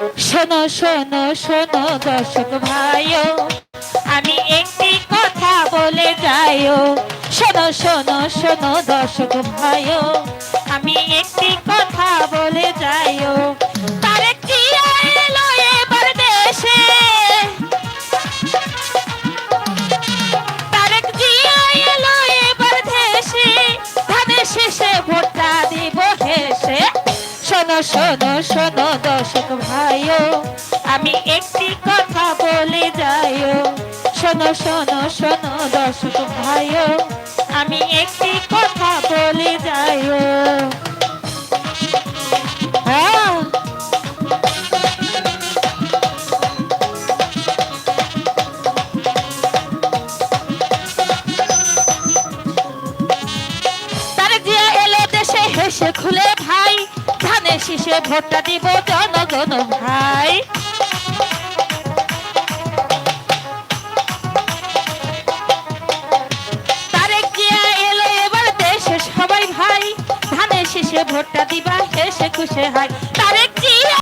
শোনো শোনো শোনো দর্শক ভাইও, আমি একটি কথা বলে যাইও। শোনো শোনো শোনো দর্শক ভাইও, আমি একটি কথা বলে যাইও। তারেক জিয়া এলো এবার দেশে, তারেক জিয়া এলো এবার দেশে, ধানের শেষে ভোটটা দিব হেসে। শোনো শোনো শোনো দর্শক ভাইও, আমি একটি কথা বলে যাইও। শোনো শোনো শোনো দর্শক ভাইও, আমি একটি কথা বলে যাইও। হ্যাঁ, তারেক জিয়া এলো দেশে হেসে খুলে ভাই, ধানের শীষে ভোটটা দিব জনগণ ভাই। তারেক জিয়া এলো এবার দেশে সবাই ভাই, ধানের শীষে ভোটটা দিবা হেসে খুশে হয়। তারেক